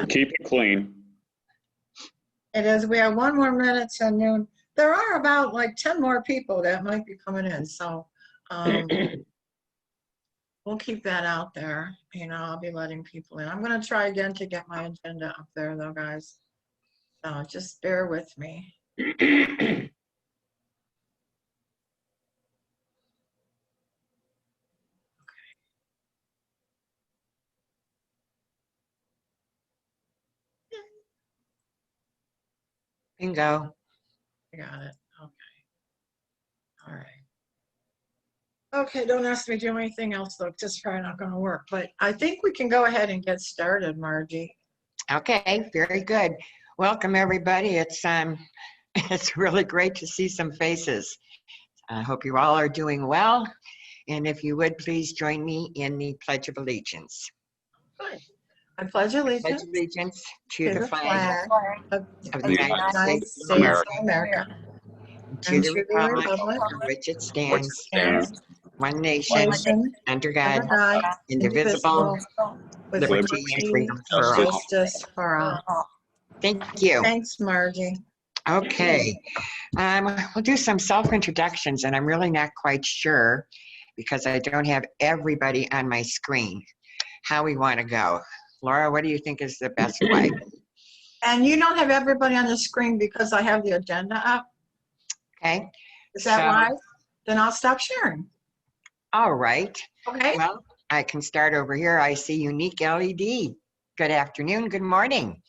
Keep it clean. It is. We have 1 more minute to noon. There are about like 10 more people that might be coming in, so we'll keep that out there. You know, I'll be letting people in. I'm going to try again to get my agenda up there, though, guys. So just bear with me. Bingo. I got it. Okay. All right. Okay, don't ask me to do anything else, though. It's probably not going to work. But I think we can go ahead and get started, Margie. Okay, very good. Welcome, everybody. It's it's really great to see some faces. I hope you all are doing well. And if you would, please join me in the Pledge of Allegiance. Good. I pledge allegiance Pledge allegiance to the flag of of the the United States of America, to and the to the republic republic for which it Which stands, stands one nation, nation, under God, under God, indivisible, with liberty and freedom for and all. justice for all. Thank you. Thanks, Margie. Okay, we'll do some self-introductions, and I'm really not quite sure because I don't have everybody on my screen how we want to go. Laura, what do you think is the best way? And you don't have everybody on the screen because I have the agenda up. Okay. Is that right? Then I'll stop sharing. All right. Okay. Well, I can start over here. I see Unique LED. Good afternoon. Good morning.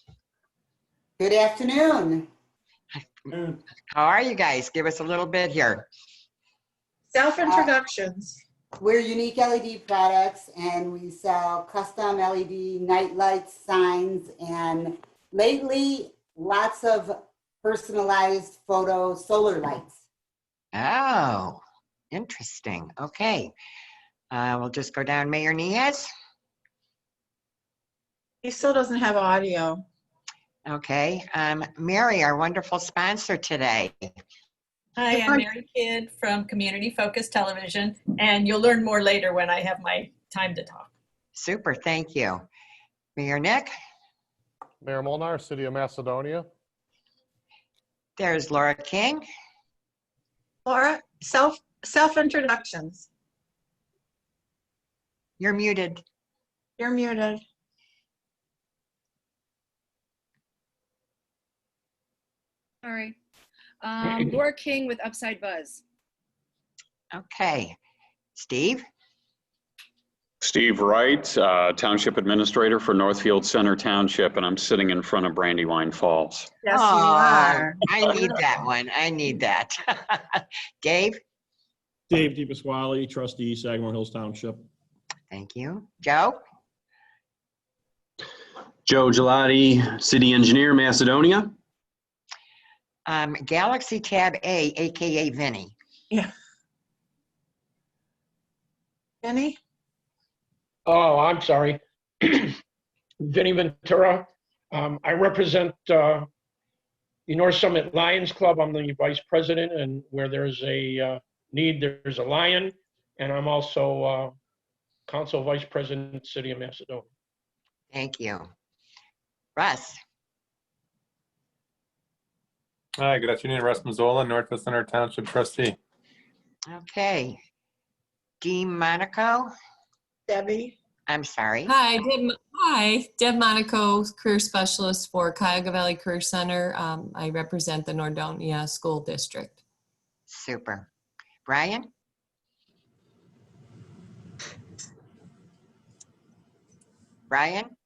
Good afternoon. How are you guys? Give us a little bit here. Self-introductions. We're Unique LED Products, and we sell custom LED night lights, signs, and lately lots of personalized photo solar lights. Oh, interesting. Okay. We'll just go down. Mayor Nieves. He still doesn't have audio. Okay. Mary, our wonderful sponsor today. Hi, I'm Mary Kidd from Community Focused Television, and you'll learn more later when I have my time to talk. Super, thank you. Mayor Nick. Mayor Molnar, City of Macedonia. There's Laura King. Laura, self-introductions. You're muted. You're muted. Sorry. Laura King with Upside Buzz. Okay. Steve. Steve Wright, Township Administrator for Northfield Center Township, and I'm sitting in front of Brandywine Falls. Yes, you are. I need that one. I need that. Dave. Dave DePasquale, Trustee, Sagamore Hills Township. Thank you. Joe. Joe Gelati, City Engineer, Macedonia. Galaxy Tab A, aka Vinny. Yeah. Vinny? Oh, I'm sorry. Vinny Ventura. I represent the North Summit Lions Club. I'm the vice president, and where there's a need, there's a lion. And I'm also council vice president, City of Macedonia. Thank you. Russ. Hi, good afternoon. Russ Mazzola, Northwest Center Township Trustee. Okay. Dee Monaco. Debbie. I'm sorry. Hi, Deb Monaco, Career Specialist for Cuyahoga Valley Career Center. I represent the Nordonia School District. Super. Brian? Brian?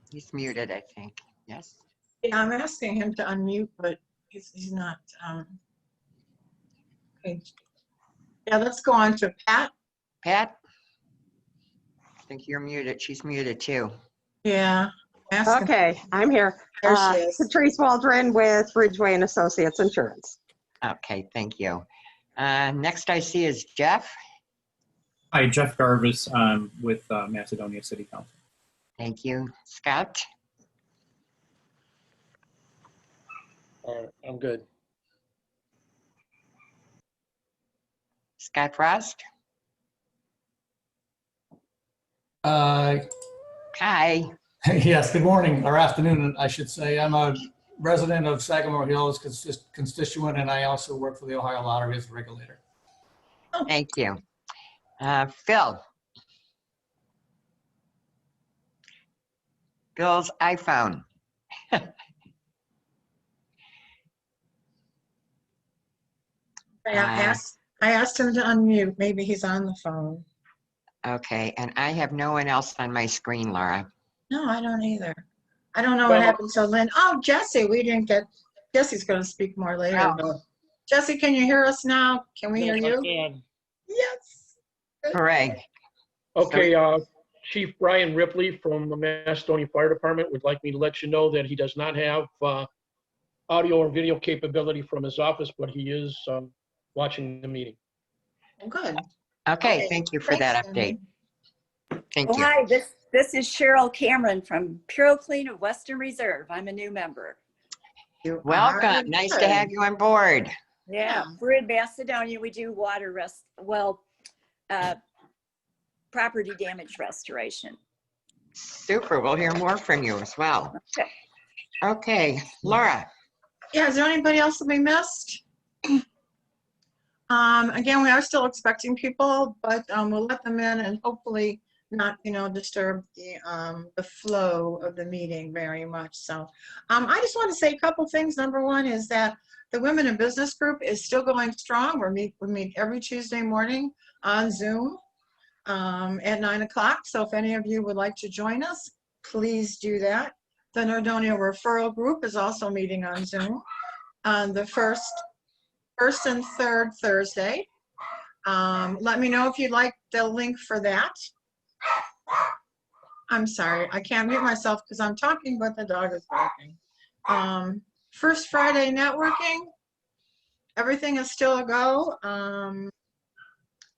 He's muted, I think. Yes? Yeah, I'm asking him to unmute, but he's not. Okay. Yeah, let's go on to Pat. Pat? I think you're muted. She's muted too. Yeah. Okay, I'm here. There she is. Patrice Waldron with Ridgeway and Associates Insurance. Okay, thank you. Next I see is Jeff. Hi, Jeff Garvis with Macedonia City Council. Thank you. Scott? All right, I'm good. Scott Frost? Hi. Hi. Yes, good morning, or afternoon, I should say. I'm a resident of Sagamore Hills, constituent, and I also work for the Ohio Lottery as a regulator. Thank you. Phil. Phil's iPhone. I asked him to unmute. Maybe he's on the phone. Okay, and I have no one else on my screen, Laura. No, I don't either. I don't know what happened to Lynn. Oh, Jesse, we didn't get, Jesse's going to speak more later. But Jesse, can you hear us now? Can we hear you? Yes. Hooray. Okay, Chief Brian Ripley from the Macedonia Fire Department would like me to let you know that he does not have audio or video capability from his office, but he is watching the meeting. Oh, good. Okay, thank you for that update. Thank you. Hi, this is Cheryl Cameron from Puro Clean of Western Reserve. I'm a new member. Welcome. Nice to have you on board. Yeah, we're in Macedonia. We do water property damage restoration. Super. We'll hear more from you as well. Okay, Laura. Yeah, is there anybody else that we missed? Again, we are still expecting people, but we'll let them in and hopefully not, disturb the flow of the meeting very much. So I just want to say a couple things. Number one is that the Women in Business group is still going strong. We meet every Tuesday morning on Zoom at 9 o'clock. So if any of you would like to join us, please do that. The Nordonia Referral Group is also meeting on Zoom on the first and third Thursday. Let me know if you'd like the link for that. I'm sorry, I can't mute myself because I'm talking, but the dog is barking. First Friday networking, everything is still a go.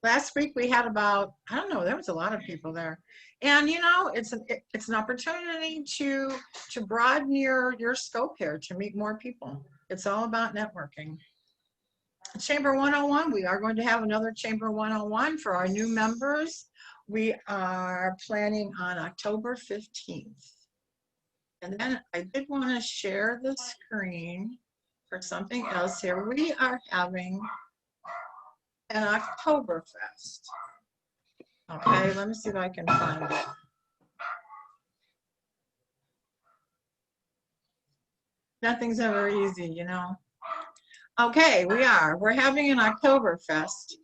Last week we had about, I don't know, there was a lot of people there. And it's an opportunity to broaden your scope here, to meet more people. It's all about networking. Chamber 101, we are going to have another Chamber 101 for our new members. We are planning on October 15th. And then I did want to share the screen for something else here. We are having an Oktoberfest. Okay, let me see if I can find it. Nothing's ever easy, Okay, we're having an Oktoberfest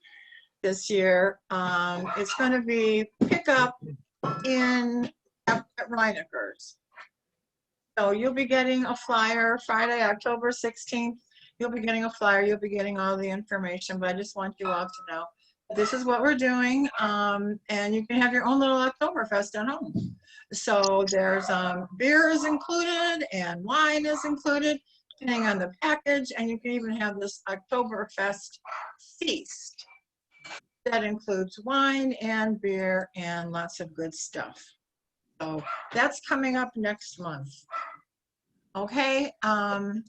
this year. It's going to be pickup at Reineker's. So you'll be getting a flyer Friday, October 16th. You'll be getting a flyer. You'll be getting all the information, but I just want you all to know this is what we're doing, and you can have your own little Oktoberfest at home. So there's beer is included and wine is included, depending on the package, and you can even have this Oktoberfest feast that includes wine and beer and lots of good stuff. So that's coming up next month. Okay. All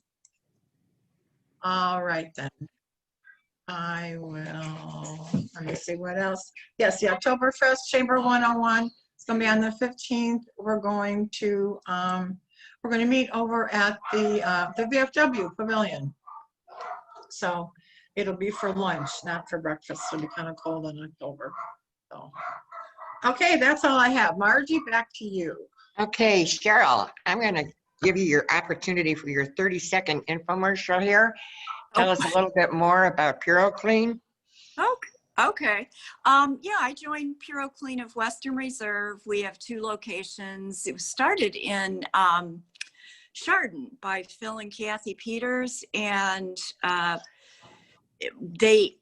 right then. I will, let me see what else. Yes, the Oktoberfest Chamber 101. It's going to be on the 15th. We're going to meet over at the VFW Pavilion. So it'll be for lunch, not for breakfast. It'll be kind of cold in October. So, okay, that's all I have. Margie, back to you. Okay, Cheryl, I'm going to give you your opportunity for your 30-second infomercial here. Tell us a little bit more about Puro Clean. Okay. Yeah, I joined Puro Clean of Western Reserve. We have 2 locations. It was started in Chardon by Phil and Kathy Peters, and they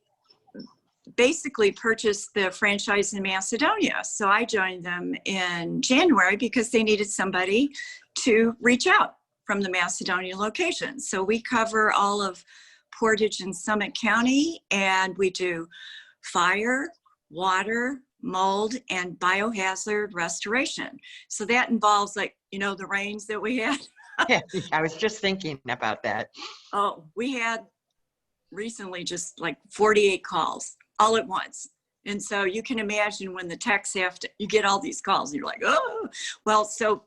basically purchased the franchise in Macedonia. So I joined them in January because they needed somebody to reach out from the Macedonia location. So we cover all of Portage and Summit County, and we do fire, water, mold, and biohazard restoration. So that involves, the rains that we had. Yeah, I was just thinking about that. Oh, we had recently just 48 calls all at once. And so you can imagine when the techs you get all these calls, and you're like, oh, well, so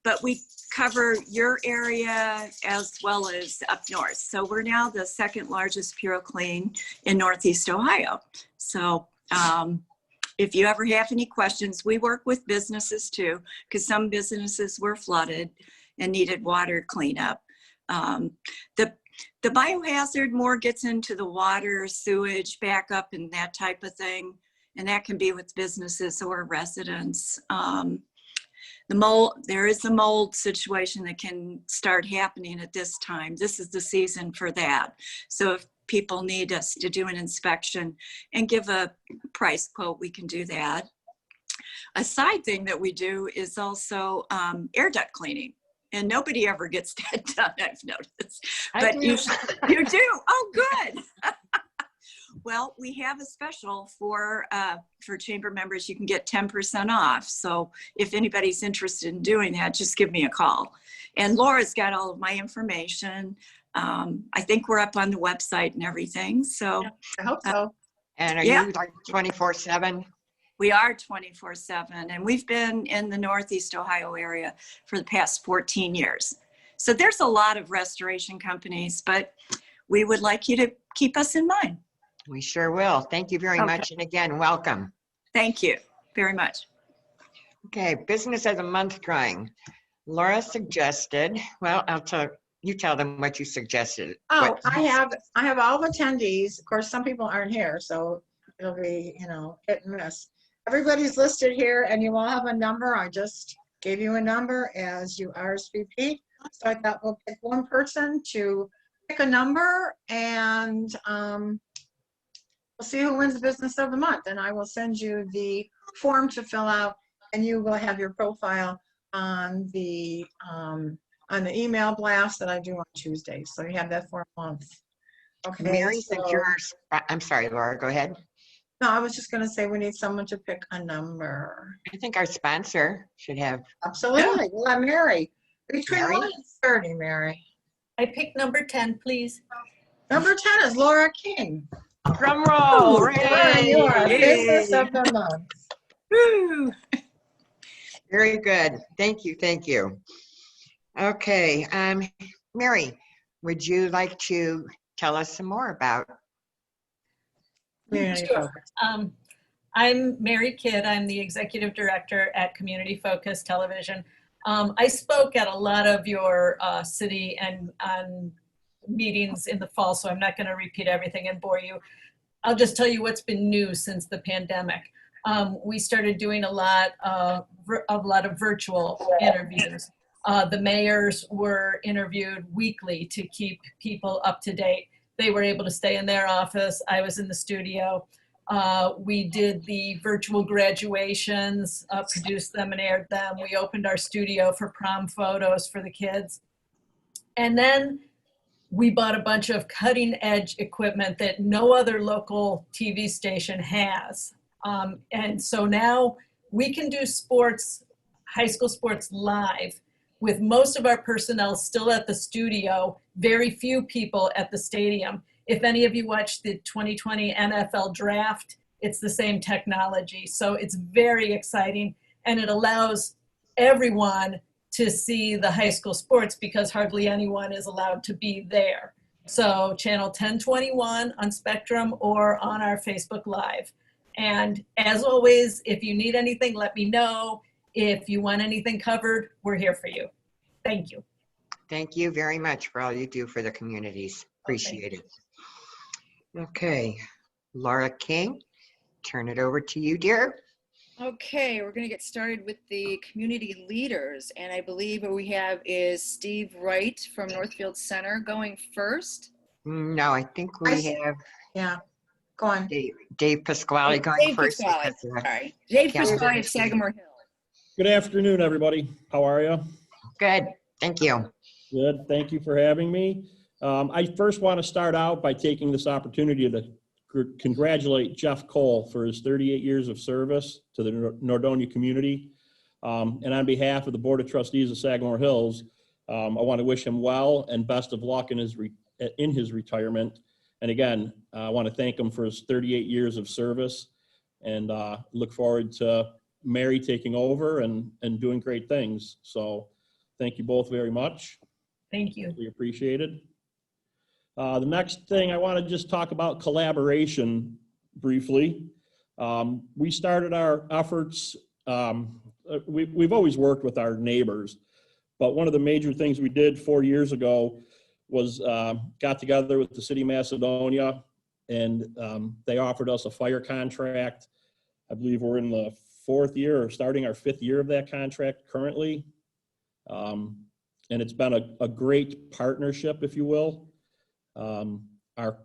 but we cover your area as well as up north. So we're now the second largest PureClean in Northeast Ohio. So if you ever have any questions, we work with businesses too, because some businesses were flooded and needed water cleanup. The biohazard more gets into the water, sewage, backup, and that type of thing. And that can be with businesses or residents. The mold, there is a mold situation that can start happening at this time. This is the season for that. So if people need us to do an inspection and give a price quote, we can do that. A side thing that we do is also air duct cleaning. And nobody ever gets that done, I've noticed. But you do? Oh, good. Well, we have a special for chamber members. You can get 10% off. So if anybody's interested in doing that, just give me a call. And Laura's got all of my information. I think we're up on the website and everything. So I hope so. And are you like 24/7? We are 24/7, and we've been in the Northeast Ohio area for the past 14 years. So there's a lot of restoration companies, but we would like you to keep us in mind. We sure will. Thank you very much. And again, welcome. Thank you very much. Okay, business of the month drawing. Laura suggested, well, you tell them what you suggested. Oh, I have all the attendees. Of course, some people aren't here, so it'll be, hit and miss. Everybody's listed here, and you all have a number. I just gave you a number as you RSVP. So I thought we'll pick one person to pick a number, and we'll see who wins the business of the month. And I will send you the form to fill out, and you will have your profile on the email blast that I do on Tuesday. So you have that for a month. Okay. Mary, since yours, I'm sorry, Laura, go ahead. No, I was just going to say we need someone to pick a number. I think our sponsor should have. Absolutely. We'll have Mary. Between Mary? 1 and 30, Mary. I pick number 10, please. Number 10 is Laura King. Drum roll. Laura, you are business of the month. Woo. Very good. Thank you. Thank you. Okay. Mary, would you like to tell us some more about? Sure. I'm Mary Kidd. I'm the executive director at Community Focused Television. I spoke at a lot of your city and meetings in the fall, so I'm not going to repeat everything and bore you. I'll just tell you what's been new since the pandemic. We started doing a lot of virtual interviews. The mayors were interviewed weekly to keep people up to date. They were able to stay in their office. I was in the studio. We did the virtual graduations, produced them and aired them. We opened our studio for prom photos for the kids. And then we bought a bunch of cutting edge equipment that no other local TV station has. And so now we can do sports, high school sports live with most of our personnel still at the studio, very few people at the stadium. If any of you watched the 2020 NFL draft, it's the same technology. So it's very exciting, and it allows everyone to see the high school sports because hardly anyone is allowed to be there. So channel 1021 on Spectrum or on our Facebook Live. And as always, if you need anything, let me know. If you want anything covered, we're here for you. Thank you. Thank you very much for all you do for the communities. Appreciate it. Okay, Laura King, turn it over to you, dear. Okay, we're going to get started with the community leaders. And I believe what we have is Steve Wright from Northfield Center going first. No, I think we have. Yeah, go on. Dave Pasquale going first. Pasquale. All right. Dave Pasquale of Sagamore Hill. Good afternoon, everybody. How are you? Good. Thank you. Good. Thank you for having me. I first want to start out by taking this opportunity to congratulate Jeff Cole for his 38 years of service to the Nordonia community. And on behalf of the Board of Trustees of Sagamore Hills, I want to wish him well and best of luck in his retirement. And again, I want to thank him for his 38 years of service and look forward to Mary taking over and doing great things. So thank you both very much. Thank you. We appreciate it. The next thing I want to just talk about collaboration briefly. We started our efforts, we've always worked with our neighbors, but one of the major things we did 4 years ago was got together with the city of Macedonia, and they offered us a fire contract. I believe we're in the 4th year or starting our 5th year of that contract currently. And it's been a great partnership, if you will. Our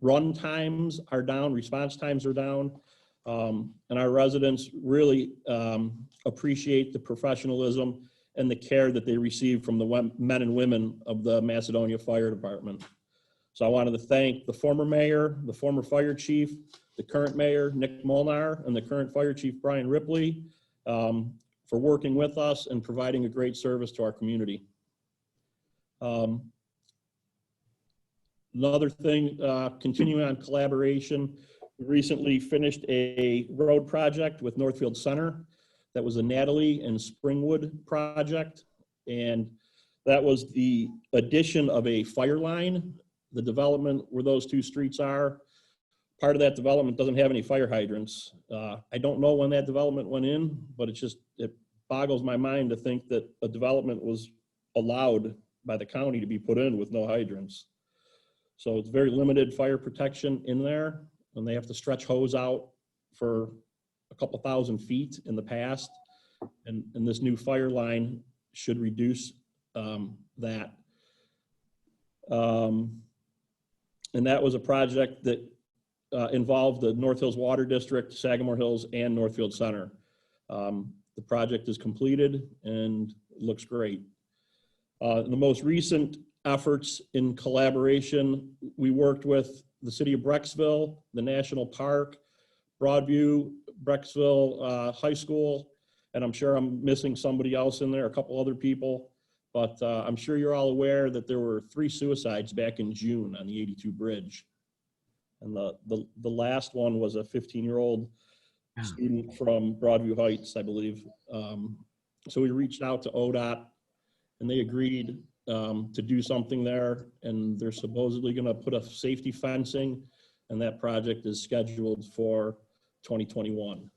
run times are down, response times are down, and our residents really appreciate the professionalism and the care that they receive from the men and women of the Macedonia Fire Department. So I wanted to thank the former mayor, the former fire chief, the current mayor, Nick Molnar, and the current fire chief, Brian Ripley, for working with us and providing a great service to our community. Another thing, continuing on collaboration, we recently finished a road project with Northfield Center. That was a Natalie and Springwood project. And that was the addition of a fire line. The development where those 2 streets are, part of that development doesn't have any fire hydrants. I don't know when that development went in, but it boggles my mind to think that a development was allowed by the county to be put in with no hydrants. So it's very limited fire protection in there, and they have to stretch hose out for a couple thousand feet in the past. And this new fire line should reduce that. And that was a project that involved the North Hills Water District, Sagamore Hills, and Northfield Center. The project is completed and looks great. The most recent efforts in collaboration, we worked with the city of Brecksville, the National Park, Broadview, Brecksville High School, and I'm sure I'm missing somebody else in there, a couple other people, but I'm sure you're all aware that there were 3 suicides back in June on the 82 bridge. And the last one was a 15-year-old student from Broadview Heights, I believe. So we reached out to ODOT, and they agreed to do something there, and they're supposedly going to put a safety fencing, and that project is scheduled for 2021.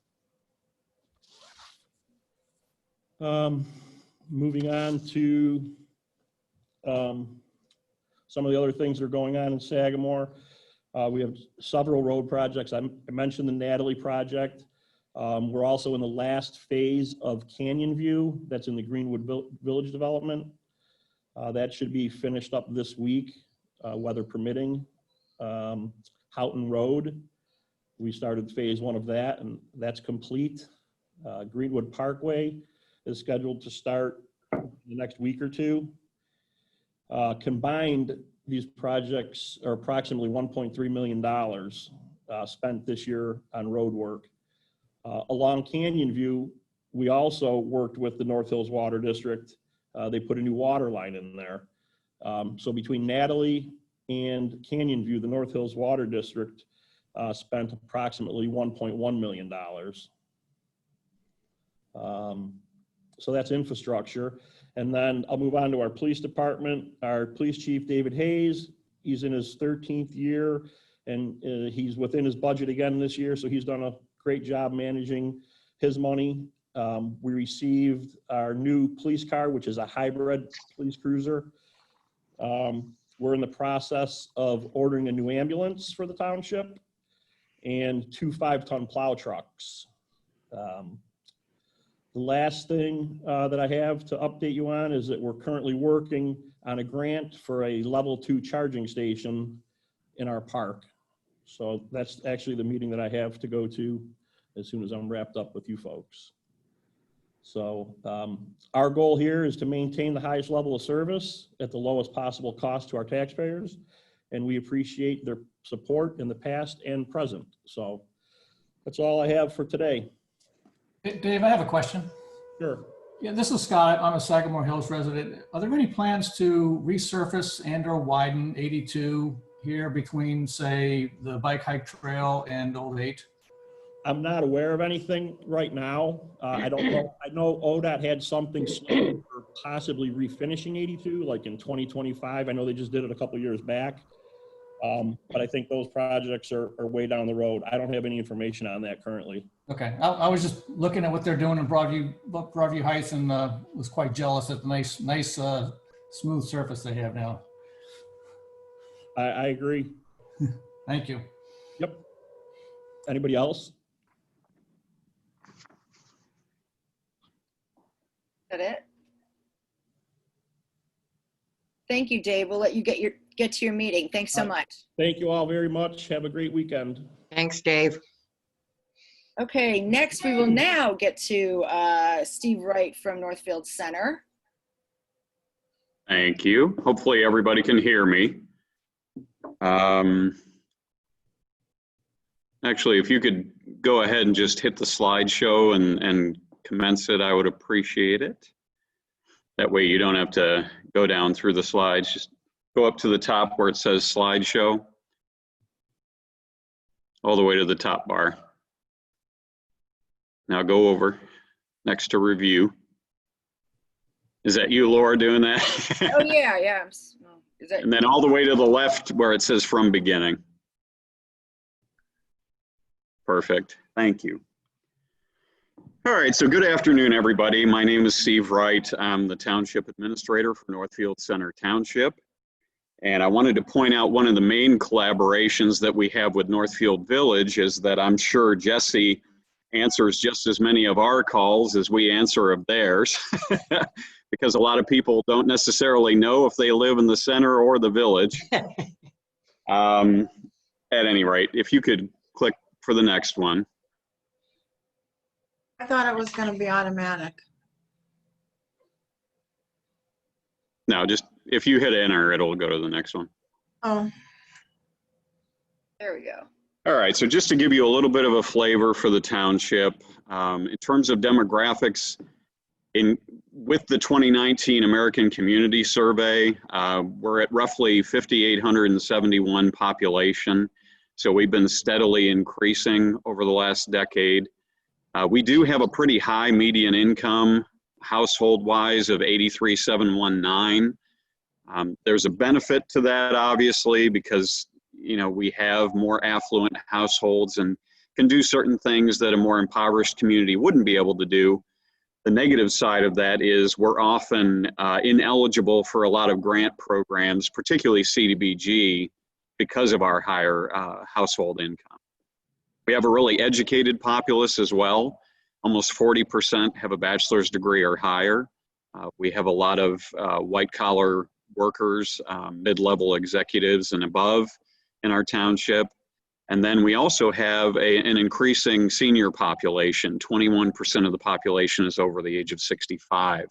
Moving on to some of the other things that are going on in Sagamore. We have several road projects. I mentioned the Natalie project. We're also in the last phase of Canyon View. That's in the Greenwood Village development. That should be finished up this week, weather permitting. Houghton Road, we started phase 1 of that, and that's complete. Greenwood Parkway is scheduled to start in the next week or 2. Combined, these projects are approximately $1.3 million spent this year on road work. Along Canyon View, we also worked with the North Hills Water District. They put a new water line in there. So between Natalie and Canyon View, the North Hills Water District spent approximately $1.1 million. So that's infrastructure. And then I'll move on to our police department. Our police chief, David Hayes, he's in his 13th year, and he's within his budget again this year. So he's done a great job managing his money. We received our new police car, which is a hybrid police cruiser. We're in the process of ordering a new ambulance for the township and 2 5-ton plow trucks. The last thing that I have to update you on is that we're currently working on a grant for a level 2 charging station in our park. So that's actually the meeting that I have to go to as soon as I'm wrapped up with you folks. So our goal here is to maintain the highest level of service at the lowest possible cost to our taxpayers, and we appreciate their support in the past and present. So that's all I have for today. Dave, I have a question. Sure. Yeah, this is Scott. I'm a Sagamore Hills resident. Are there any plans to resurface and or widen 82 here between, say, the bike hike trail and Old 8? I'm not aware of anything right now. I don't know. I know ODOT had something slated for possibly refinishing 82, like in 2025. I know they just did it a couple years back. But I think those projects are way down the road. I don't have any information on that currently. Okay, I was just looking at what they're doing in Broadview Heights and was quite jealous at the nice smooth surface they have now. I agree. Thank you. Yep. Anybody else? That it? Thank you, Dave. We'll let you get to your meeting. Thanks so much. Thank you all very much. Have a great weekend. Thanks, Dave. Okay, next we will now get to Steve Wright from Northfield Center. Thank you. Hopefully everybody can hear me. Actually, if you could go ahead and just hit the slideshow and commence it, I would appreciate it. That way you don't have to go down through the slides. Just go up to the top where it says slideshow, all the way to the top bar. Now go over next to review. Is that you, Laura, doing that? Oh yeah, yeah. Is that? And then all the way to the left where it says from beginning. Perfect. Thank you. All right, so good afternoon, everybody. My name is Steve Wright. I'm the Township Administrator for Northfield Center Township. And I wanted to point out one of the main collaborations that we have with Northfield Village is that I'm sure Jesse answers just as many of our calls as we answer of theirs. Because a lot of people don't necessarily know if they live in the center or the village. At any rate, if you could click for the next one. I thought it was going to be automatic. No, just if you hit enter, it'll go to the next one. Oh, There we go. All right, so just to give you a little bit of a flavor for the township, in terms of demographics, with the 2019 American Community Survey, we're at roughly 5,871 population. So we've been steadily increasing over the last decade. We do have a pretty high median income household-wise of 83,719. There's a benefit to that, obviously, because we have more affluent households and can do certain things that a more impoverished community wouldn't be able to do. The negative side of that is we're often ineligible for a lot of grant programs, particularly CDBG, because of our higher household income. We have a really educated populace as well. Almost 40% have a bachelor's degree or higher. We have a lot of white-collar workers, mid-level executives and above in our township. And then we also have an increasing senior population. 21% of the population is over the age of 65.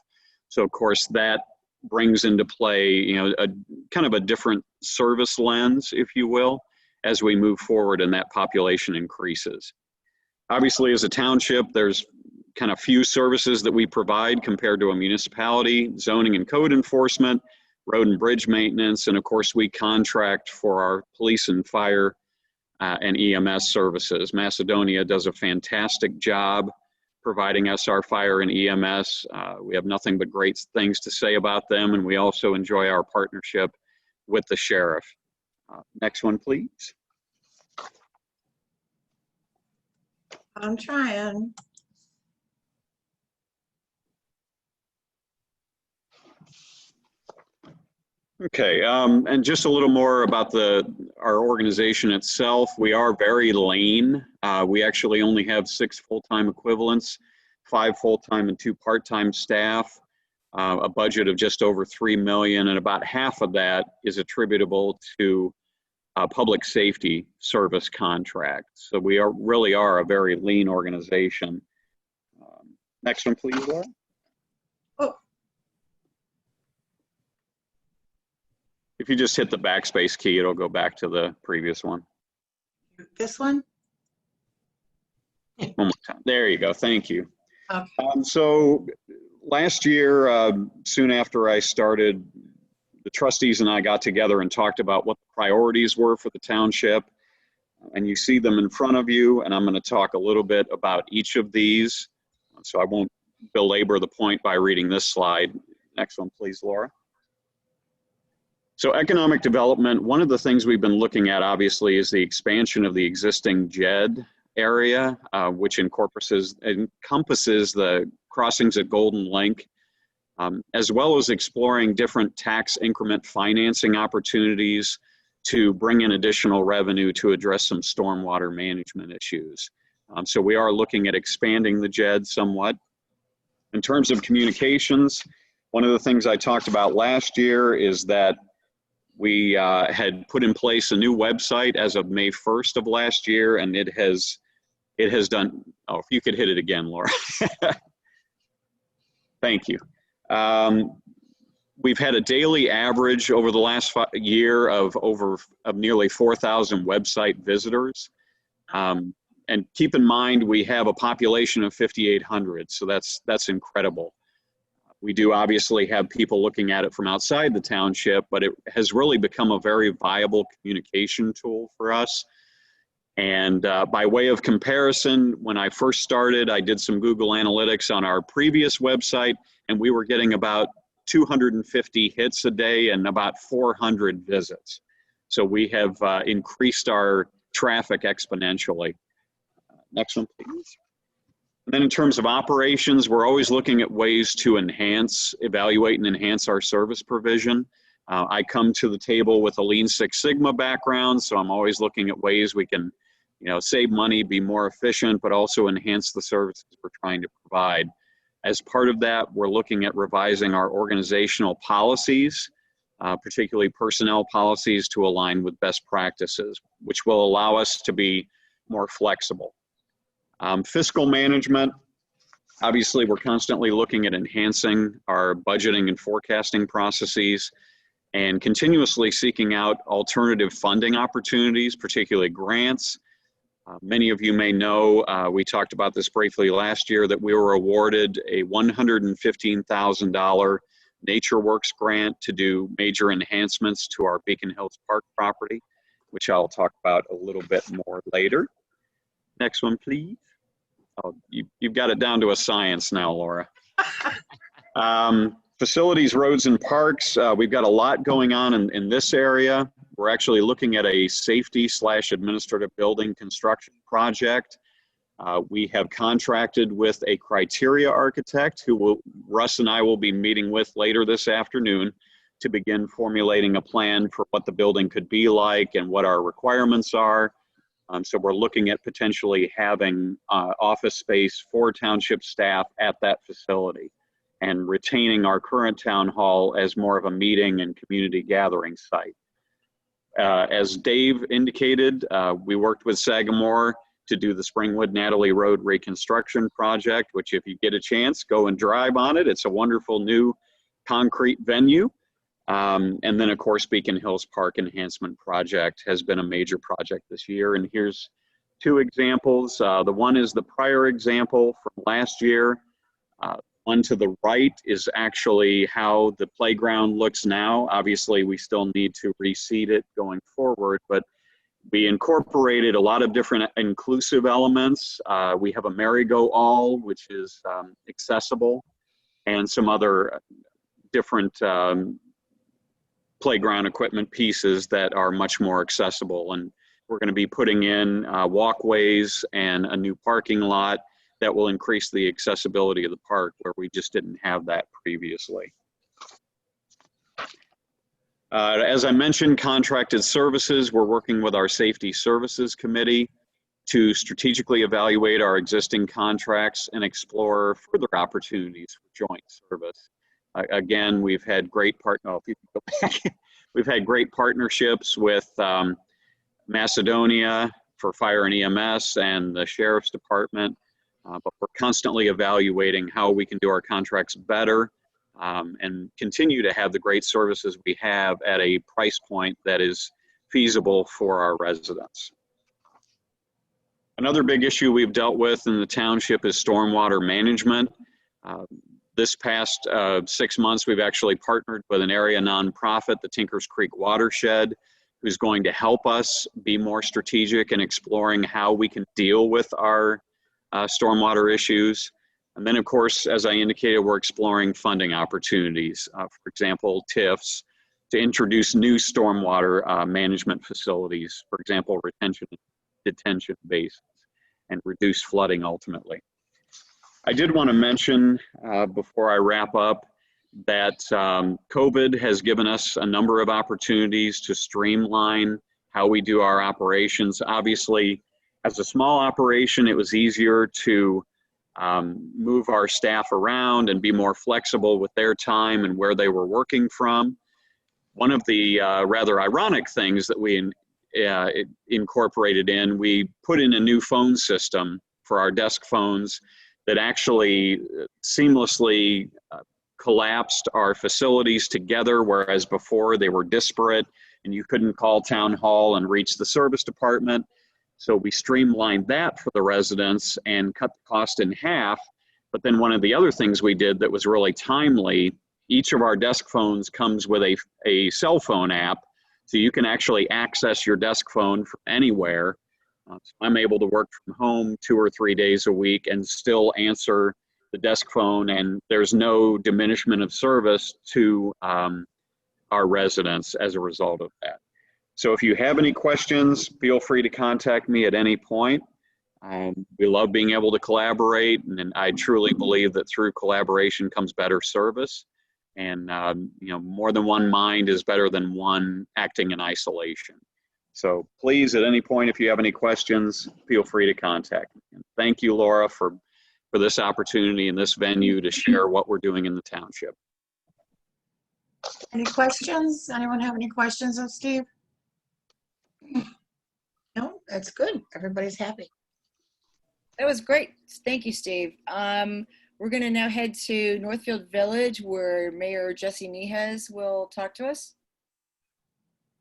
So of course that brings into play, a kind of a different service lens, if you will, as we move forward and that population increases. Obviously, as a township, there's kind of few services that we provide compared to a municipality: zoning and code enforcement, road and bridge maintenance, and of course we contract for our police and fire and EMS services. Macedonia does a fantastic job providing us our fire and EMS. We have nothing but great things to say about them, and we also enjoy our partnership with the sheriff. Next one, please. I'm trying. Okay, and just a little more about our organization itself. We are very lean. We actually only have 6 full-time equivalents, 5 full-time and 2 part-time staff, a budget of just over $3 million, and about half of that is attributable to public safety service contracts. So we really are a very lean organization. Next one, please, Laura. If you just hit the backspace key, it'll go back to the previous one. This one? One more time. There you go. Thank you. Okay. So last year, soon after I started, the trustees and I got together and talked about what the priorities were for the township. And you see them in front of you, and I'm going to talk a little bit about each of these. So I won't belabor the point by reading this slide. Next one, please, Laura. So economic development, one of the things we've been looking at, obviously, is the expansion of the existing JED area, which encompasses the crossings at Golden Link, as well as exploring different tax increment financing opportunities to bring in additional revenue to address some stormwater management issues. So we are looking at expanding the JED somewhat. In terms of communications, one of the things I talked about last year is that we had put in place a new website as of May 1st of last year, and it has done, oh, if you could hit it again, Laura. Thank you. We've had a daily average over the last year of nearly 4,000 website visitors. And keep in mind, we have a population of 5,800, so that's incredible. We do obviously have people looking at it from outside the township, but it has really become a very viable communication tool for us. And by way of comparison, when I first started, I did some Google Analytics on our previous website, and we were getting about 250 hits a day and about 400 visits. So we have increased our traffic exponentially. Next one, please. And then in terms of operations, we're always looking at ways to evaluate and enhance our service provision. I come to the table with a Lean Six Sigma background, so I'm always looking at ways we can, save money, be more efficient, but also enhance the services we're trying to provide. As part of that, we're looking at revising our organizational policies, particularly personnel policies, to align with best practices, which will allow us to be more flexible. Fiscal management, obviously we're constantly looking at enhancing our budgeting and forecasting processes and continuously seeking out alternative funding opportunities, particularly grants. Many of you may know, we talked about this briefly last year, that we were awarded a $115,000 NatureWorks grant to do major enhancements to our Beacon Hills Park property, which I'll talk about a little bit more later. Next one, please. Oh, you've got it down to a science now, Laura. Facilities, roads, and parks. We've got a lot going on in this area. We're actually looking at a safety/administrative building construction project. We have contracted with a criteria architect who Russ and I will be meeting with later this afternoon to begin formulating a plan for what the building could be like and what our requirements are. So we're looking at potentially having office space for township staff at that facility and retaining our current town hall as more of a meeting and community gathering site. As Dave indicated, we worked with Sagamore to do the Springwood Natalie Road reconstruction project, which if you get a chance, go and drive on it. It's a wonderful new concrete venue. And then, of course, Beacon Hills Park Enhancement Project has been a major project this year. And here's two examples. The one is the prior example from last year. One to the right is actually how the playground looks now. Obviously, we still need to reseed it going forward, but we incorporated a lot of different inclusive elements. We have a merry-go-all, which is accessible, and some other different playground equipment pieces that are much more accessible. And we're going to be putting in walkways and a new parking lot that will increase the accessibility of the park where we just didn't have that previously. As I mentioned, contracted services, we're working with our Safety Services Committee to strategically evaluate our existing contracts and explore further opportunities for joint service. Again, we've had great we've had great partnerships with Macedonia for fire and EMS and the Sheriff's Department, but we're constantly evaluating how we can do our contracts better and continue to have the great services we have at a price point that is feasible for our residents. Another big issue we've dealt with in the township is stormwater management. This past 6 months, we've actually partnered with an area nonprofit, the Tinkers Creek Watershed, who's going to help us be more strategic in exploring how we can deal with our stormwater issues. And then, of course, as I indicated, we're exploring funding opportunities, for example, TIFs, to introduce new stormwater management facilities, for example, retention, detention basins, and reduce flooding ultimately. I did want to mention before I wrap up that COVID has given us a number of opportunities to streamline how we do our operations. Obviously, as a small operation, it was easier to move our staff around and be more flexible with their time and where they were working from. One of the rather ironic things that we incorporated in, we put in a new phone system for our desk phones that actually seamlessly collapsed our facilities together, whereas before they were disparate and you couldn't call town hall and reach the service department. So we streamlined that for the residents and cut the cost in half. But then one of the other things we did that was really timely, each of our desk phones comes with a cell phone app. So you can actually access your desk phone from anywhere. So I'm able to work from home 2 or 3 days a week and still answer the desk phone, and there's no diminishment of service to our residents as a result of that. So if you have any questions, feel free to contact me at any point. We love being able to collaborate, and I truly believe that through collaboration comes better service. And you know, more than one mind is better than one acting in isolation. So please, at any point, if you have any questions, feel free to contact me. And thank you, Laura, for this opportunity and this venue to share what we're doing in the township. Any questions? Anyone have any questions of Steve? No, that's good. Everybody's happy. That was great. Thank you, Steve. We're going to now head to Northfield Village, where Mayor Jesse Meehes will talk to us.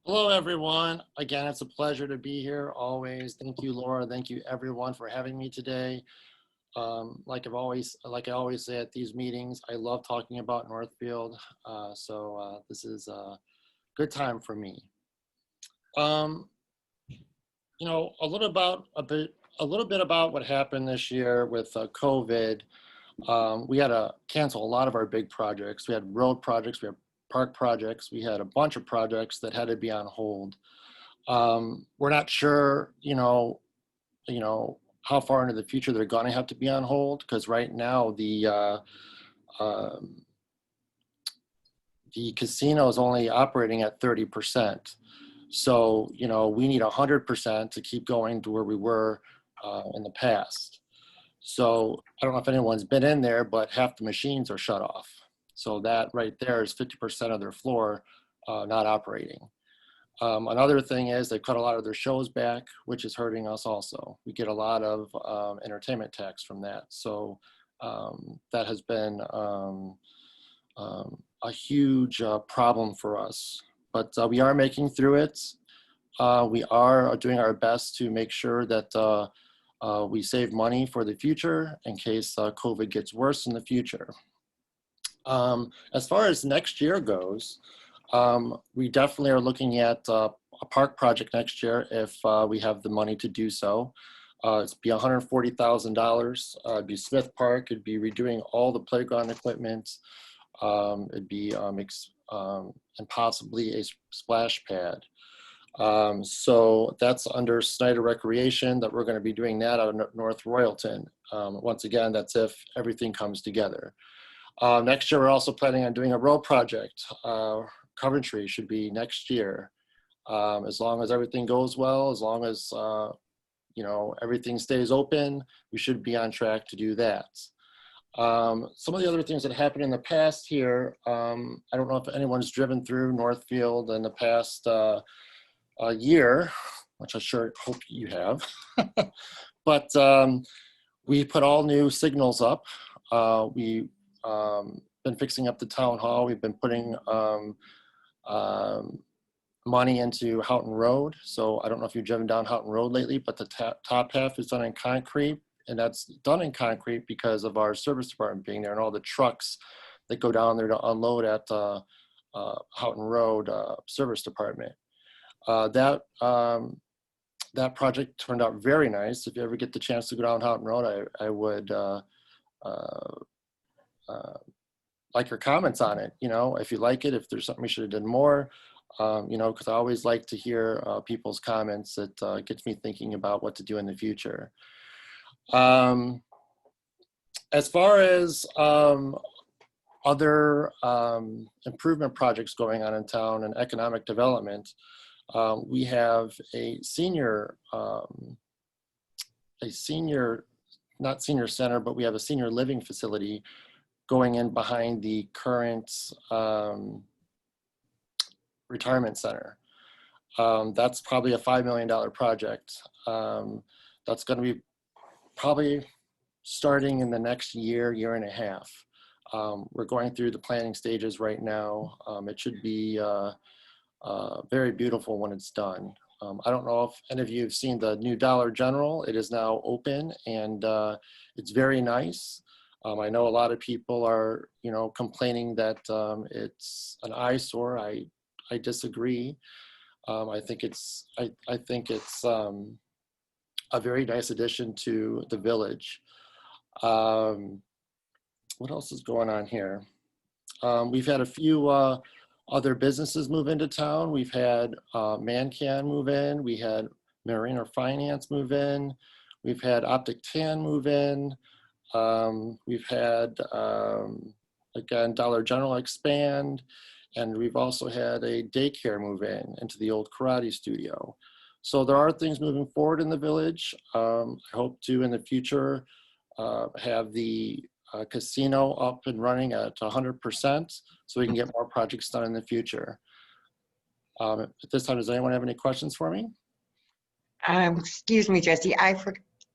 Hello, everyone. Again, it's a pleasure to be here always. Thank you, Laura. Thank you, everyone, for having me today. Like I always say at these meetings, I love talking about Northfield. So this is a good time for me. You know, a little bit about what happened this year with COVID. We had to cancel a lot of our big projects. We had road projects, we had park projects, we had a bunch of projects that had to be on hold. We're not sure, you know, how far into the future they're going to have to be on hold, because right now the casino is only operating at 30%. So, you know, we need 100% to keep going to where we were in the past. So I don't know if anyone's been in there, but half the machines are shut off. So that right there is 50% of their floor not operating. Another thing is they cut a lot of their shows back, which is hurting us also. We get a lot of entertainment tax from that. So that has been a huge problem for us. But we are making through it. We are doing our best to make sure that we save money for the future in case COVID gets worse in the future. As far as next year goes, we definitely are looking at a park project next year if we have the money to do so. It'd be $140,000. It'd be Smith Park. It'd be redoing all the playground equipment. It'd be and possibly a splash pad. So that's under Snyder Recreation that we're going to be doing that out of North Royalton. Once again, that's if everything comes together. Next year, we're also planning on doing a road project. Coventry should be next year. As long as everything goes well, as long as you know, everything stays open, we should be on track to do that. Some of the other things that happened in the past here, I don't know if anyone's driven through Northfield in the past year, which I sure hope you have. But we put all new signals up. We've been fixing up the town hall. We've been putting money into Houghton Road. So I don't know if you've driven down Houghton Road lately, but the top half is done in concrete. And that's done in concrete because of our service department being there and all the trucks that go down there to unload at Houghton Road service department. That project turned out very nice. If you ever get the chance to go down Houghton Road, I would like your comments on it. You know, if you like it, if there's something we should have done more, you know, because I always like to hear people's comments. That gets me thinking about what to do in the future. As far as other improvement projects going on in town and economic development, we have a senior, not senior center, but we have a senior living facility going in behind the current retirement center. That's probably a $5 million project. That's going to be probably starting in the next year, year and a half. We're going through the planning stages right now. It should be very beautiful when it's done. I don't know if any of you have seen the new Dollar General. It is now open and it's very nice. I know a lot of people are, you know, complaining that it's an eyesore. I disagree. I think it's a very nice addition to the village. What else is going on here? We've had a few other businesses move into town. We've had ManCan move in. We had Mariner Finance move in. We've had Optic Tan move in. We've had, again, Dollar General expand. And we've also had a daycare move in into the old karate studio. So there are things moving forward in the village. I hope to, in the future, have the casino up and running at 100% so we can get more projects done in the future. At this time, does anyone have any questions for me? Excuse me, Jesse,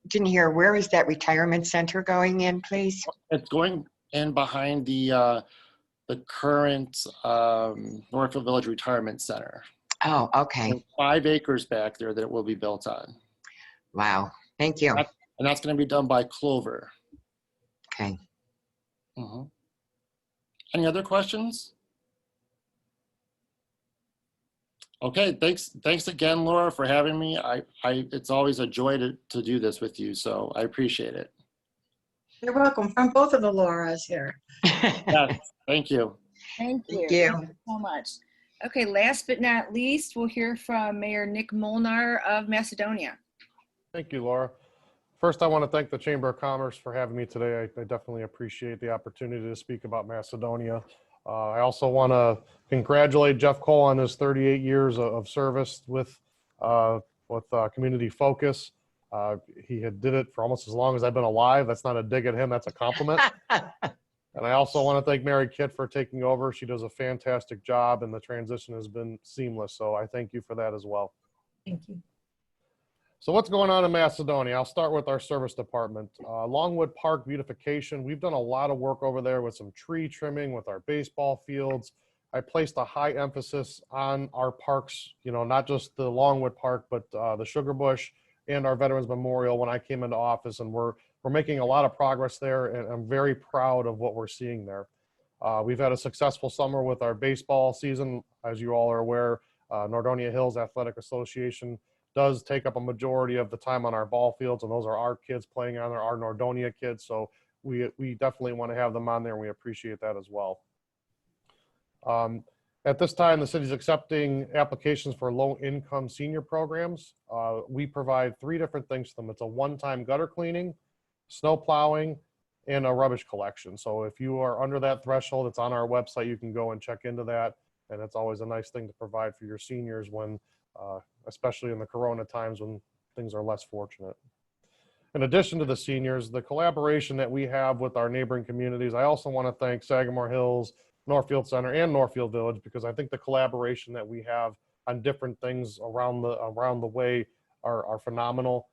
didn't hear, where is that retirement center going in, please? It's going in behind the current Northfield Village Retirement Center. Oh, okay. There's 5 acres back there that it will be built on. Wow, thank you. And that's going to be done by Clover. Okay. Any other questions? Okay, thanks again, Laura, for having me. It's always a joy to do this with you, so I appreciate it. You're welcome, from both of the Lauras here. Yes, thank you. Thank you. Thank you. Thank you so much. Okay, last but not least, we'll hear from Mayor Nick Molnar of Macedonia. Thank you, Laura. First, I want to thank the Chamber of Commerce for having me today. I definitely appreciate the opportunity to speak about Macedonia. I also want to congratulate Jeff Cole on his 38 years of service with Community Focus. He did it for almost as long as I've been alive. That's not a dig at him, that's a compliment. And I also want to thank Mary Kitt for taking over. She does a fantastic job and the transition has been seamless. So I thank you for that as well. Thank you. So what's going on in Macedonia? I'll start with our service department. Longwood Park beautification. We've done a lot of work over there with some tree trimming, with our baseball fields. I placed a high emphasis on our parks, you know, not just the Longwood Park, but the Sugar Bush and our Veterans Memorial when I came into office, and we're making a lot of progress there, and I'm very proud of what we're seeing there. We've had a successful summer with our baseball season. As you all are aware, Nordonia Hills Athletic Association does take up a majority of the time on our ball fields, and those are our kids playing on there, our Nordonia kids. So we definitely want to have them on there, and we appreciate that as well. At this time, the city's accepting applications for low-income senior programs. We provide 3 different things to them. It's a one-time gutter cleaning, snow plowing, and a rubbish collection. So if you are under that threshold, it's on our website. You can go and check into that, and it's always a nice thing to provide for your seniors when, especially in the Corona times when things are less fortunate. In addition to the seniors, the collaboration that we have with our neighboring communities, I also want to thank Sagamore Hills, Northfield Center, and Northfield Village, because I think the collaboration that we have on different things around the way are phenomenal.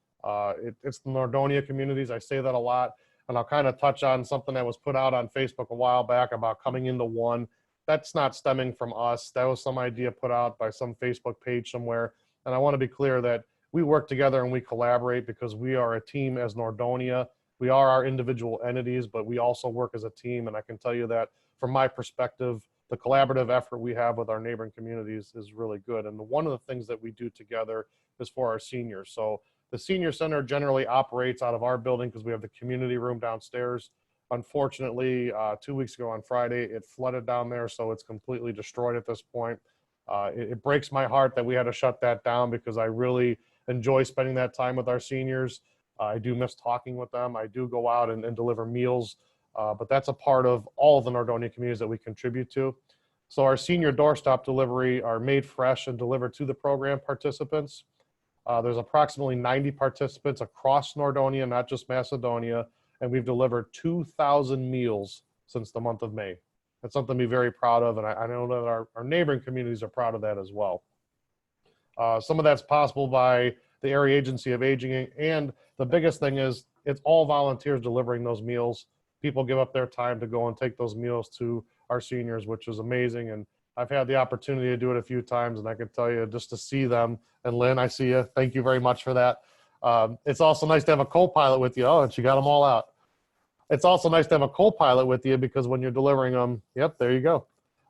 It's the Nordonia communities. I say that a lot, and I'll kind of touch on something that was put out on Facebook a while back about coming into one. That's not stemming from us. That was some idea put out by some Facebook page somewhere. And I want to be clear that we work together and we collaborate because we are a team as Nordonia. We are our individual entities, but we also work as a team. And I can tell you that from my perspective, the collaborative effort we have with our neighboring communities is really good. And one of the things that we do together is for our seniors. So the senior center generally operates out of our building because we have the community room downstairs. Unfortunately, 2 weeks ago on Friday, it flooded down there, so it's completely destroyed at this point. It breaks my heart that we had to shut that down because I really enjoy spending that time with our seniors. I do miss talking with them. I do go out and deliver meals, but that's a part of all of the Nordonia communities that we contribute to. So our senior doorstop delivery are made fresh and delivered to the program participants. There's approximately 90 participants across Nordonia, not just Macedonia, and we've delivered 2,000 meals since the month of May. That's something to be very proud of, and I know that our neighboring communities are proud of that as well. Some of that's possible by the Area Agency of Aging, and the biggest thing is it's all volunteers delivering those meals. People give up their time to go and take those meals to our seniors, which is amazing. And I've had the opportunity to do it a few times, and I can tell you just to see them. And Lynn, I see you. Thank you very much for that. It's also nice to have a co-pilot with you. Oh, and she got them all out. It's also nice to have a co-pilot with you because when you're delivering them, yep, there you go,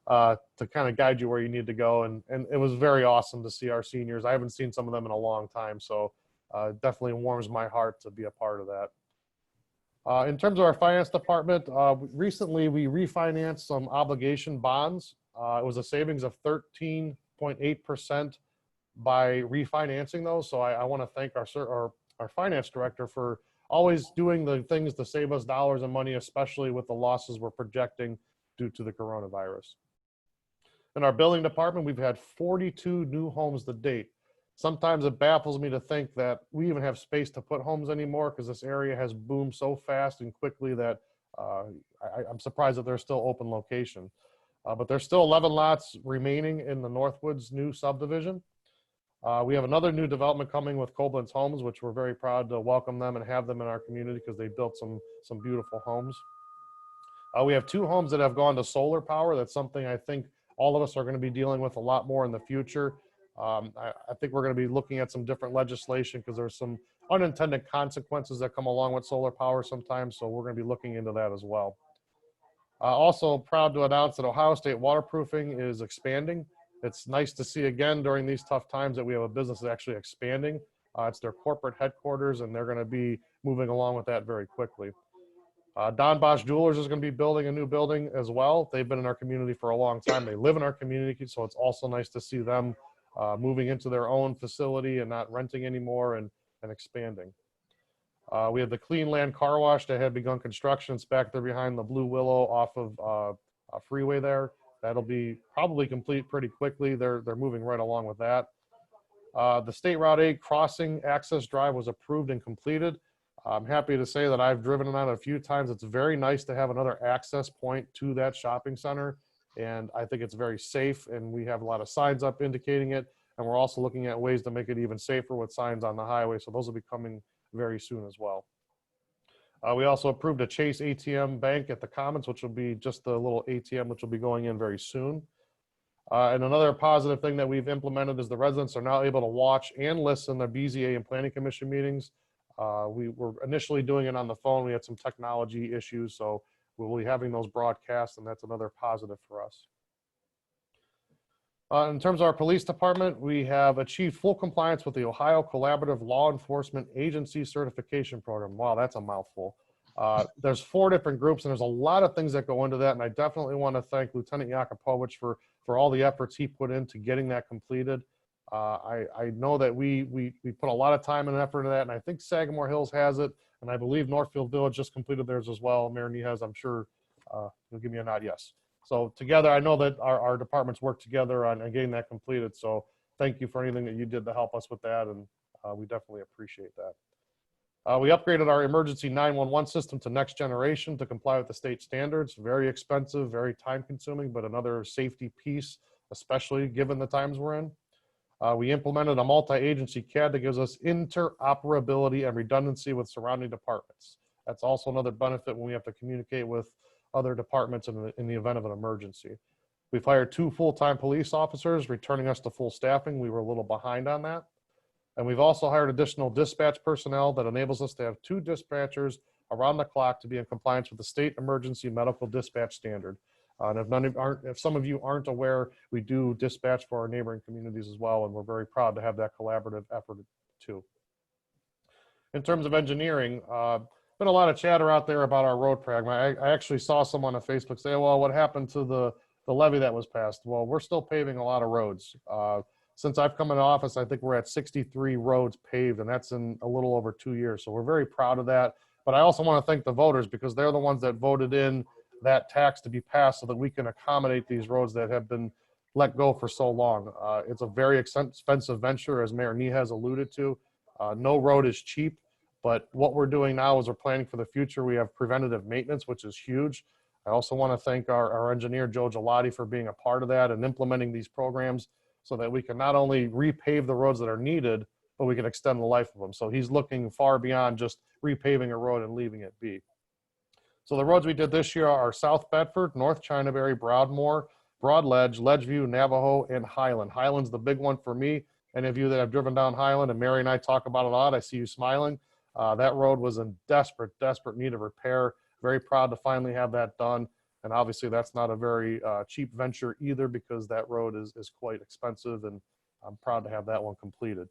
to kind of guide you where you need to go. And it was very awesome to see our seniors. I haven't seen some of them in a long time, so definitely warms my heart to be a part of that. In terms of our finance department, recently we refinanced some obligation bonds. It was a savings of 13.8% by refinancing those. So I want to thank our finance director for always doing the things to save us dollars and money, especially with the losses we're projecting due to the coronavirus. In our building department, we've had 42 new homes to date. Sometimes it baffles me to think that we even have space to put homes anymore because this area has boomed so fast and quickly that I'm surprised that there's still open location. But there's still 11 lots remaining in the Northwoods new subdivision. We have another new development coming with Koblenz Homes, which we're very proud to welcome them and have them in our community because they built some beautiful homes. We have 2 homes that have gone to solar power. That's something I think all of us are going to be dealing with a lot more in the future. I think we're going to be looking at some different legislation because there's some unintended consequences that come along with solar power sometimes. So we're going to be looking into that as well. Also proud to announce that Ohio State Waterproofing is expanding. It's nice to see again during these tough times that we have a business that's actually expanding. It's their corporate headquarters, and they're going to be moving along with that very quickly. Don Bosch Jewelers is going to be building a new building as well. They've been in our community for a long time. They live in our community, so it's also nice to see them moving into their own facility and not renting anymore and expanding. We have the Clean Land Car Wash that had begun construction. It's back there behind the Blue Willow off of a freeway there. That'll be probably complete pretty quickly. They're moving right along with that. The State Route 8 crossing access drive was approved and completed. I'm happy to say that I've driven it on a few times. It's very nice to have another access point to that shopping center. And I think it's very safe, and we have a lot of signs up indicating it. And we're also looking at ways to make it even safer with signs on the highway. So those will be coming very soon as well. We also approved a Chase ATM bank at the Commons, which will be just the little ATM, which will be going in very soon. And another positive thing that we've implemented is the residents are now able to watch and listen to BZA and Planning Commission meetings. We were initially doing it on the phone. We had some technology issues, so we'll be having those broadcasts, and that's another positive for us. In terms of our police department, we have achieved full compliance with the Ohio Collaborative Law Enforcement Agency Certification Program. Wow, that's a mouthful. There's 4 different groups, and there's a lot of things that go into that, and I definitely want to thank Lieutenant Yakupowicz for all the efforts he put into getting that completed. I know that we put a lot of time and effort into that, and I think Sagamore Hills has it, and I believe Northfield Village just completed theirs as well. Mayor Niehaus, I'm sure you'll give me a nod, yes. So together, I know that our departments work together on getting that completed. So thank you for anything that you did to help us with that, and we definitely appreciate that. We upgraded our emergency 911 system to next generation to comply with the state standards. Very expensive, very time consuming, but another safety piece, especially given the times we're in. We implemented a multi-agency CAD that gives us interoperability and redundancy with surrounding departments. That's also another benefit when we have to communicate with other departments in the event of an emergency. We've hired 2 full-time police officers, returning us to full staffing. We were a little behind on that. And we've also hired additional dispatch personnel that enables us to have 2 dispatchers around the clock to be in compliance with the state emergency medical dispatch standard. And if some of you aren't aware, we do dispatch for our neighboring communities as well, and we're very proud to have that collaborative effort too. In terms of engineering, been a lot of chatter out there about our road program. I actually saw someone on Facebook say, well, what happened to the levy that was passed? Well, we're still paving a lot of roads. Since I've come into office, I think we're at 63 roads paved, and that's in a little over 2 years. So we're very proud of that. But I also want to thank the voters, because they're the ones that voted in that tax to be passed so that we can accommodate these roads that have been let go for so long. It's a very expensive venture, as Mayor Nihez alluded to. No road is cheap, but what we're doing now is we're planning for the future. We have preventative maintenance, which is huge. I also want to thank our engineer, Joe Gelati, for being a part of that and implementing these programs so that we can not only repave the roads that are needed, but we can extend the life of them. So he's looking far beyond just repaving a road and leaving it be. So the roads we did this year are South Bedford, North Chinaberry, Broadmoor, Broad Ledge, Ledgeview, Navajo, and Highland. Highland's the big one for me. Any of you that have driven down Highland, and Mary and I talk about it a lot, I see you smiling. That road was in desperate need of repair. Very proud to finally have that done. And obviously that's not a very cheap venture either, because that road is quite expensive, and I'm proud to have that one completed.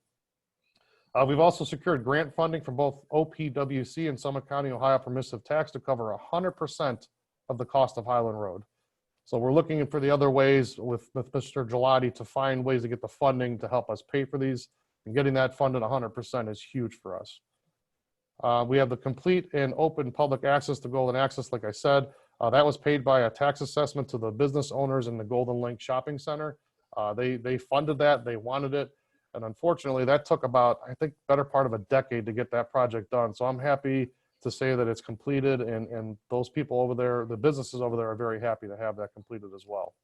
We've also secured grant funding from both OPWC and Summit County, Ohio Permissive Tax to cover 100% of the cost of Highland Road. So we're looking for the other ways with Mr. Gelati to find ways to get the funding to help us pay for these, and getting that funded 100% is huge for us. We have the complete and open public access to Golden Access, like I said. That was paid by a tax assessment to the business owners in the Golden Link Shopping Center. They funded that, they wanted it. And unfortunately, that took about, I think, better part of a decade to get that project done. So I'm happy to say that it's completed, and those people over there, the businesses over there, are very happy to have that completed as well.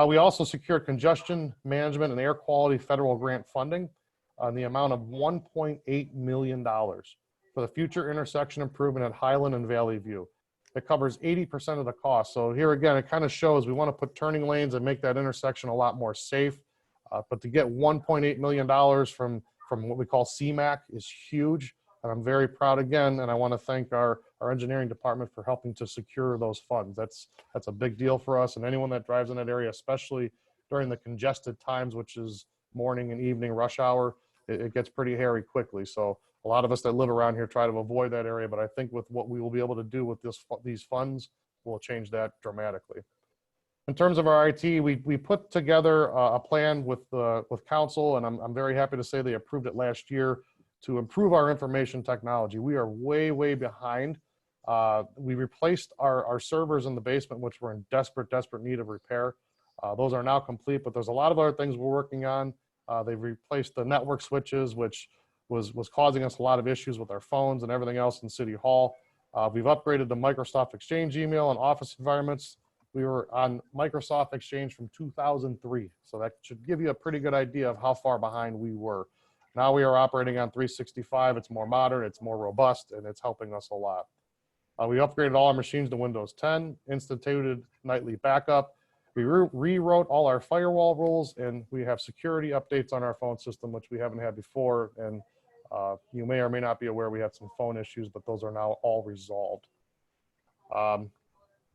We also secured congestion management and air quality federal grant funding on the amount of $1.8 million for the future intersection improvement at Highland and Valley View. It covers 80% of the cost. So here again, it kind of shows we want to put turning lanes and make that intersection a lot more safe. But to get $1.8 million from what we call CMAQ is huge. And I'm very proud again, and I want to thank our engineering department for helping to secure those funds. That's a big deal for us, and anyone that drives in that area, especially during the congested times, which is morning and evening rush hour, it gets pretty hairy quickly. So a lot of us that live around here try to avoid that area, but I think with what we will be able to do with these funds, we'll change that dramatically. In terms of our IT, we put together a plan with council, and I'm very happy to say they approved it last year to improve our information technology. We are way behind. We replaced our servers in the basement, which were in desperate need of repair. Those are now complete, but there's a lot of other things we're working on. They've replaced the network switches, which was causing us a lot of issues with our phones and everything else in City Hall. We've upgraded the Microsoft Exchange email and Office environments. We were on Microsoft Exchange from 2003, so that should give you a pretty good idea of how far behind we were. Now we are operating on 365. It's more modern, it's more robust, and it's helping us a lot. We upgraded all our machines to Windows 10, instituted nightly backup. We rewrote all our firewall rules, and we have security updates on our phone system, which we haven't had before. And you may or may not be aware we had some phone issues, but those are now all resolved.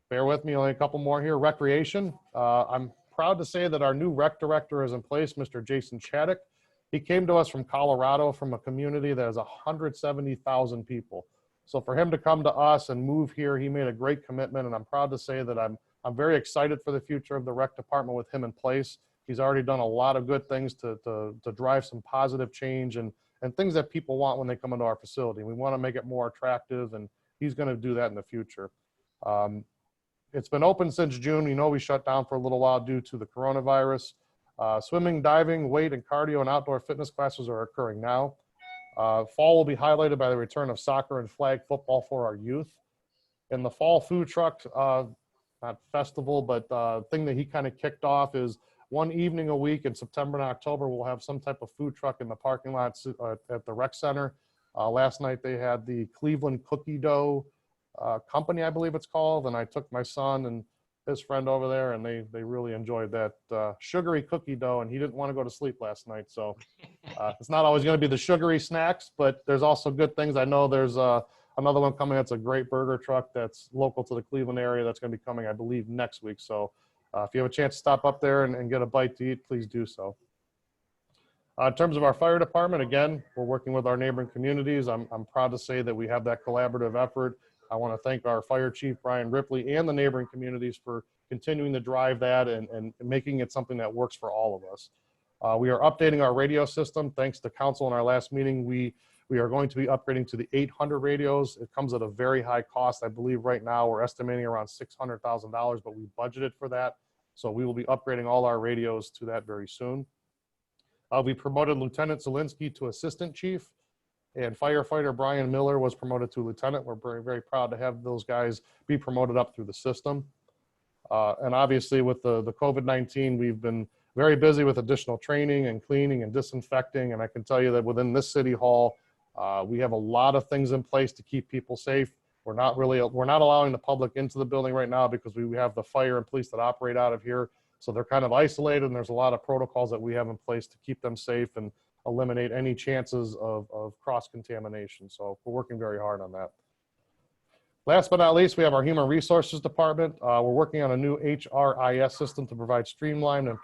Bear with me, only a couple more here. Recreation. I'm proud to say that our new rec director is in place, Mr. Jason Chaddick. He came to us from Colorado, from a community that has 170,000 people. So for him to come to us and move here, he made a great commitment, and I'm proud to say that I'm very excited for the future of the rec department with him in place. He's already done a lot of good things to drive some positive change and things that people want when they come into our facility. We want to make it more attractive, and he's going to do that in the future. It's been open since June. You know, we shut down for a little while due to the coronavirus. Swimming, diving, weight, and cardio and outdoor fitness classes are occurring now. Fall will be highlighted by the return of soccer and flag football for our youth. In the fall food truck, not festival, but thing that he kind of kicked off is one evening a week in September and October, we'll have some type of food truck in the parking lot at the rec center. Last night they had the Cleveland Cookie Dough Company, I believe it's called, and I took my son and his friend over there, and they really enjoyed that sugary cookie dough, and he didn't want to go to sleep last night. So it's not always going to be the sugary snacks, but there's also good things. I know there's a another one coming. That's a great burger truck that's local to the Cleveland area. That's going to be coming, I believe, next week. So if you have a chance to stop up there and get a bite to eat, please do so. In terms of our fire department, again, we're working with our neighboring communities. I'm proud to say that we have that collaborative effort. I want to thank our fire chief, Brian Ripley, and the neighboring communities for continuing to drive that and making it something that works for all of us. We are updating our radio system. Thanks to council in our last meeting, we are going to be upgrading to the 800 radios. It comes at a very high cost. I believe right now we're estimating around $600,000, but we budgeted for that. So we will be upgrading all our radios to that very soon. We promoted Lieutenant Zielinski to Assistant Chief, and firefighter Brian Miller was promoted to Lieutenant. We're very, very proud to have those guys be promoted up through the system. And obviously with the COVID-19, we've been very busy with additional training and cleaning and disinfecting. And I can tell you that within this city hall, we have a lot of things in place to keep people safe. We're not allowing the public into the building right now because we have the fire and police that operate out of here. So they're kind of isolated, and there's a lot of protocols that we have in place to keep them safe and eliminate any chances of cross-contamination. So we're working very hard on that. Last but not least, we have our Human Resources Department. We're working on a new HRIS system to provide streamlined and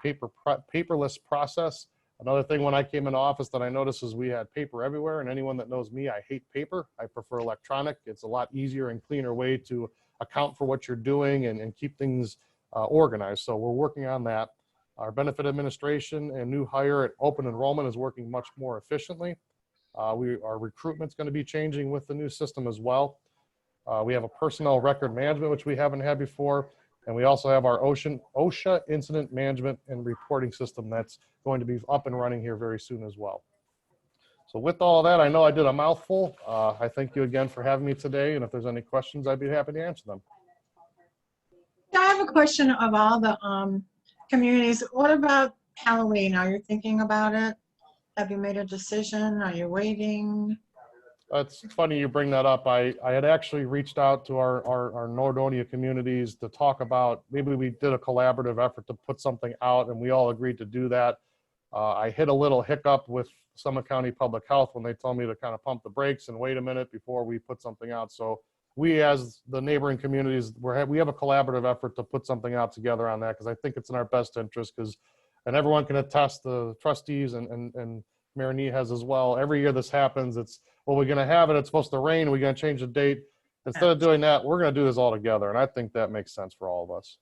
paperless process. Another thing when I came into office that I noticed is we had paper everywhere, and anyone that knows me, I hate paper. I prefer electronic. It's a lot easier and cleaner way to account for what you're doing and keep things organized. So we're working on that. Our benefit administration and new hire at open enrollment is working much more efficiently. Our recruitment's going to be changing with the new system as well. We have a personnel record management, which we haven't had before. And we also have our OSHA incident management and reporting system that's going to be up and running here very soon as well. So with all of that, I know I did a mouthful. I thank you again for having me today. And if there's any questions, I'd be happy to answer them. I have a question of all the communities. What about Halloween? Are you thinking about it? Have you made a decision? Are you waiting? It's funny you bring that up. I had actually reached out to our Nordonia communities to talk about, maybe we did a collaborative effort to put something out, and we all agreed to do that. I hit a little hiccup with Summit County Public Health when they told me to kind of pump the brakes and wait a minute before we put something out. So we, as the neighboring communities, we have a collaborative effort to put something out together on that, because I think it's in our best interest, and everyone can attest, the trustees and Mayor Nee has as well. Every year this happens, it's, well, we're going to have it. It's supposed to rain. We're going to change the date. Instead of doing that, we're going to do this all together. And I think that makes sense for all of us.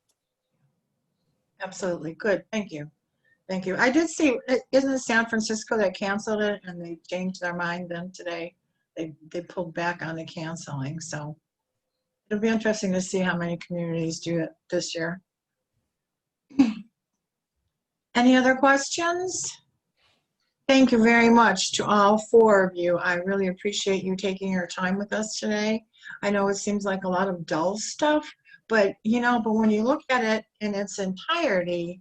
Absolutely. Good. Thank you. Thank you. I did see, isn't it San Francisco that canceled it and they changed their mind then today? They pulled back on the canceling. So it'll be interesting to see how many communities do it this year. Any other questions? Thank you very much to all four of you. I really appreciate you taking your time with us today. I know it seems like a lot of dull stuff, but when you look at it in its entirety,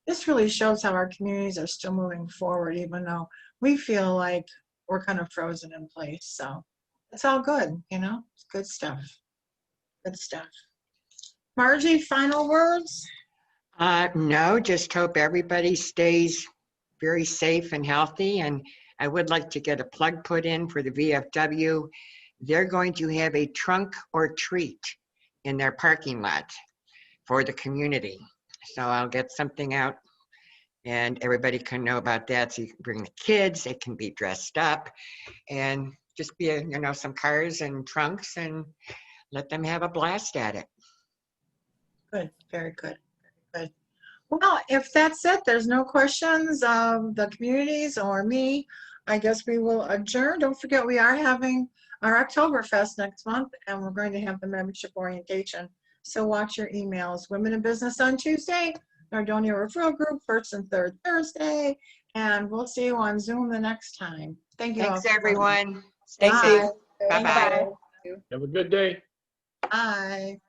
this really shows how our communities are still moving forward, even though we feel like we're kind of frozen in place. So it's all good, it's good stuff. Good stuff. Margie, final words? No, just hope everybody stays very safe and healthy. And I would like to get a plug put in for the VFW. They're going to have a trunk or treat in their parking lot for the community. So I'll get something out and everybody can know about that. So you can bring the kids, they can be dressed up and just be, some cars and trunks and let them have a blast at it. Good, very good, very good. Well, if that's it, there's no questions of the communities or me, I guess we will adjourn. Don't forget, we are having our Oktoberfest next month, and we're going to have the membership orientation. So watch your emails. Women in Business on Tuesday, Nordonia Referral Group, first and third Thursday, and we'll see you on Zoom the next time. Thank you. Thanks, all. everyone. Stay Bye. safe. Bye-bye. Have a good day. Bye.